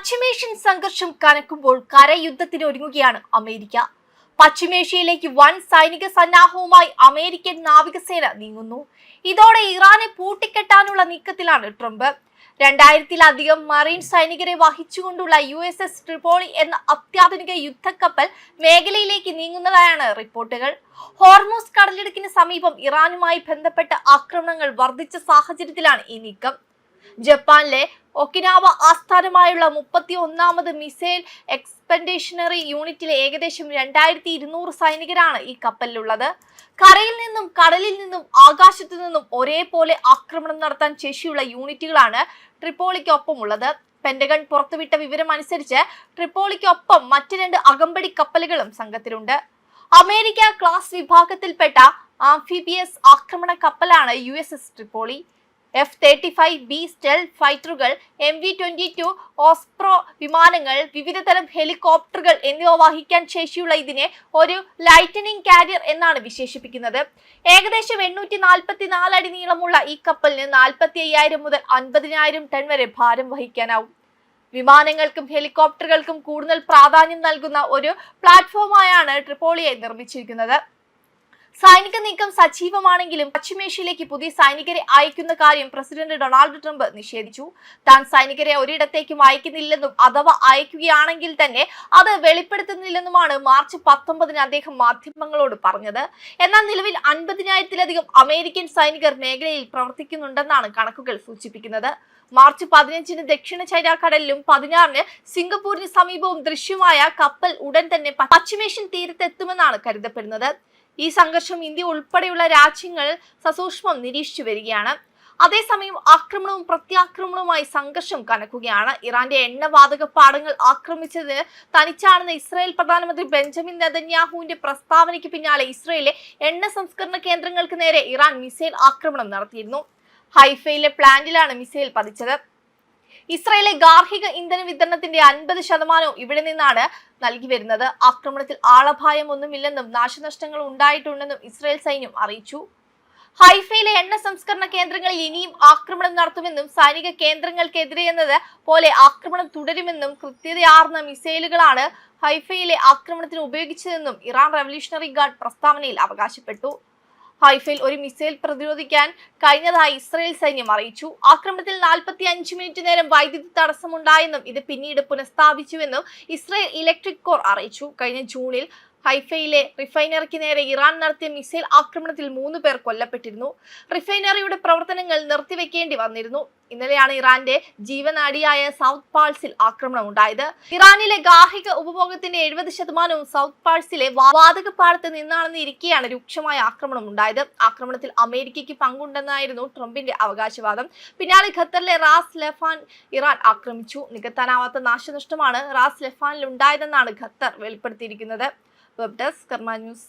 പശ്ചിമേഷ്യൻ സംഘർഷം കനക്കുമ്പോൾ കരയുദ്ധത്തിന് ഒരുങ്ങുകയാണ് അമേരിക്ക. പശ്ചിമേഷ്യയിലേക്ക് വൻ സൈനിക സന്നാഹവുമായി അമേരിക്കൻ നാവികസേന നീങ്ങുന്നു. ഇതോടെ ഇറാനെ പൂട്ടിക്കെട്ടാനുള്ള നീക്കത്തിലാണ് ട്രംപ്. 2000-ലധികം മറീൻ സൈനികരെ വഹിച്ചുകൊണ്ടുള്ള USS ട്രിപ്പോളി എന്ന അത്യാധുനിക യുദ്ധക്കപ്പൽ മേഖലയിലേക്ക് നീങ്ങുന്നതായാണ് റിപ്പോർട്ടുകൾ. ഹോർമൂസ് കടലിടുക്കിന് സമീപം ഇറാനുമായി ബന്ധപ്പെട്ട ആക്രമണങ്ങൾ വർദ്ധിച്ച സാഹചര്യത്തിലാണ് ഈ നീക്കം. ജപ്പാനിലെ ഒക്കിനാവ ആസ്ഥാനമായുള്ള 31ാമത് മിസൈൽ എക്സ്പെഡിഷണറി യൂണിറ്റിലെ ഏകദേശം 2200 സൈനികരാണ് ഈ കപ്പലിലുള്ളത്. കരയിൽ നിന്നും കടലിൽ നിന്നും ആകാശത്തു നിന്നും ഒരേപോലെ ആക്രമണം നടത്താൻ ശേഷിയുള്ള യൂണിറ്റുകളാണ് ട്രിപ്പോളിക്കൊപ്പമുള്ളത്. പെന്റഗൺ പുറത്തുവിട്ട വിവരം അനുസരിച്ച് ട്രിപ്പോളിക്കൊപ്പം മറ്റ് 2 അകമ്പടി കപ്പലുകളും സംഘത്തിലുണ്ട്. അമേരിക്ക ക്ലാസ് വിഭാഗത്തിൽപ്പെട്ട ആംഫിബിയസ് ആക്രമണ കപ്പലാണ് USS ട്രിപ്പോളി. F-35B സ്റ്റെൽത്ത് ഫൈറ്ററുകൾ, MV-22 ഓസ്പ്രോ വിമാനങ്ങൾ, വിവിധതരം ഹെലികോപ്റ്ററുകൾ എന്നിവ വഹിക്കാൻ ശേഷിയുള്ള ഇതിനെ ഒരു ലൈറ്റനിങ് കാരിയർ എന്നാണ് വിശേഷിപ്പിക്കുന്നത്. ഏകദേശം 844 അടി നീളമുള്ള ഈ കപ്പലിന് 45,000 മുതൽ 50,000 ടൺ വരെ ഭാരം വഹിക്കാനാവും. വിമാനങ്ങൾക്കും ഹെലികോപ്റ്ററുകൾക്കും കൂടുതൽ പ്രാധാന്യം നൽകുന്ന ഒരു പ്ലാറ്റ്ഫോമായാണ് ട്രിപ്പോളിയെ നിർമ്മിച്ചിരിക്കുന്നത്. സൈനിക നീക്കം സജീവമാണെങ്കിലും പശ്ചിമേഷ്യയിലേക്ക് പുതിയ സൈനികരെ അയക്കുന്ന കാര്യം പ്രസിഡന്റ് ഡൊണാൾഡ് ട്രംപ് നിഷേധിച്ചു. താൻ സൈനികരെ ഒരിടത്തേക്കും അയക്കുന്നില്ലെന്നും അഥവാ അയക്കുകയാണെങ്കിൽ തന്നെ അത് വെളിപ്പെടുത്തുന്നില്ലെന്നുമാണ് മാർച്ച് 19-ന് അദ്ദേഹം മാധ്യമങ്ങളോട് പറഞ്ഞത്. എന്നാൽ നിലവിൽ 50,000-ലധികം അമേരിക്കൻ സൈനികർ മേഖലയിൽ പ്രവർത്തിക്കുന്നുണ്ടെന്നാണ് കണക്കുകൾ സൂചിപ്പിക്കുന്നത്. മാർച്ച് 15-ന് ദക്ഷിണ ചൈന കടലിലും 16-ന് സിംഗപ്പൂരിന് സമീപവും ദൃശ്യമായ കപ്പൽ ഉടൻ തന്നെ പശ്ചിമേഷ്യൻ തീരത്തെത്തുമെന്നാണ് കരുതപ്പെടുന്നത്. ഈ സംഘർഷം ഇന്ത്യ ഉൾപ്പെടെയുള്ള രാജ്യങ്ങൾ സസൂക്ഷ്മം നിരീക്ഷിച്ചു വരികയാണ്. അതേസമയം ആക്രമണവും പ്രത്യാക്രമണവുമായി സംഘർഷം കനക്കുകയാണ്. ഇറാന്റെ എണ്ണവാതക പാടങ്ങൾ ആക്രമിച്ചത് തനിച്ചാണെന്ന് ഇസ്രായേൽ പ്രധാനമന്ത്രി ബെഞ്ചമിൻ നെതന്യാഹുവിന്റെ പ്രസ്താവനയ്ക്ക് പിന്നാലെ ഇസ്രായേലിലെ എണ്ണ സംസ്കരണ കേന്ദ്രങ്ങൾക്ക് നേരെ ഇറാൻ മിസൈൽ ആക്രമണം നടത്തിയിരുന്നു. ഹൈഫയിലെ പ്ലാന്റിലാണ് മിസൈൽ പതിച്ചത്. ഇസ്രായേലിലെ ഗാർഹിക ഇന്ധന വിതരണത്തിന്റെ 50% ഇവിടെ നിന്നാണ് നൽകി വരുന്നത്. ആക്രമണത്തിൽ ആളപായമൊന്നുമില്ലെന്നും നാശനഷ്ടങ്ങൾ ഉണ്ടായിട്ടുണ്ടെന്നും ഇസ്രായേൽ സൈന്യം അറിയിച്ചു. ഹൈഫയിലെ എണ്ണ സംസ്കരണ കേന്ദ്രങ്ങളിൽ ഇനിയും ആക്രമണം നടത്തുമെന്നും സൈനിക കേന്ദ്രങ്ങൾക്കെതിരെയെന്നത് പോലെ ആക്രമണം തുടരുമെന്നും കൃത്യതയാർന്ന മിസൈലുകളാണ് ഹൈഫയിലെ ആക്രമണത്തിന് ഉപയോഗിച്ചതെന്നും ഇറാൻ റവല്യൂഷണറി ഗാർഡ് പ്രസ്താവനയിൽ അവകാശപ്പെട്ടു. ഹൈഫയിൽ ഒരു മിസൈൽ പ്രതിരോധിക്കാൻ കഴിഞ്ഞതായി ഇസ്രായേൽ സൈന്യം അറിയിച്ചു. ആക്രമണത്തിൽ 45 മിനിറ്റ് നേരം വൈദ്യുതി തടസ്സമുണ്ടായെന്നും ഇത് പിന്നീട് പുനഃസ്ഥാപിച്ചുവെന്നും ഇസ്രായേൽ ഇലക്ട്രിക് കോർ അറിയിച്ചു. കഴിഞ്ഞ ജൂണിൽ ഹൈഫയിലെ റിഫൈനറിക്ക് നേരെ ഇറാൻ നടത്തിയ മിസൈൽ ആക്രമണത്തിൽ 3 പേർ കൊല്ലപ്പെട്ടിരുന്നു. റിഫൈനറിയുടെ പ്രവർത്തനങ്ങൾ നിർത്തിവെക്കേണ്ടി വന്നിരുന്നു. ഇന്നലെയാണ് ഇറാന്റെ ജീവനാഡിയായ സൗത്ത് പാൾസിൽ ആക്രമണം ഉണ്ടായത്. ഇറാനിലെ ഗാർഹിക ഉപഭോഗത്തിന്റെ 70% സൗത്ത് പാൾസിലെ വാതകപ്പാടത്ത് നിന്നാണെന്ന് ഇരിക്കെയാണ് രൂക്ഷമായ ആക്രമണം ഉണ്ടായത്. ആക്രമണത്തിൽ അമേരിക്കയ്ക്ക് പങ്കുണ്ടെന്നായിരുന്നു ട്രംപിന്റെ അവകാശവാദം. പിന്നാലെ ഖത്തറിലെ റാസ് ലഫാൻ ഇറാൻ ആക്രമിച്ചു. നികത്താനാവാത്ത നാശനഷ്ടമാണ് റാസ് ലഫാനിൽ ഉണ്ടായതെന്നാണ് ഖത്തർ വെളിപ്പെടുത്തിയിരിക്കുന്നത്. വെബ് ഡെസ്ക് കർമ്മ ന്യൂസ്.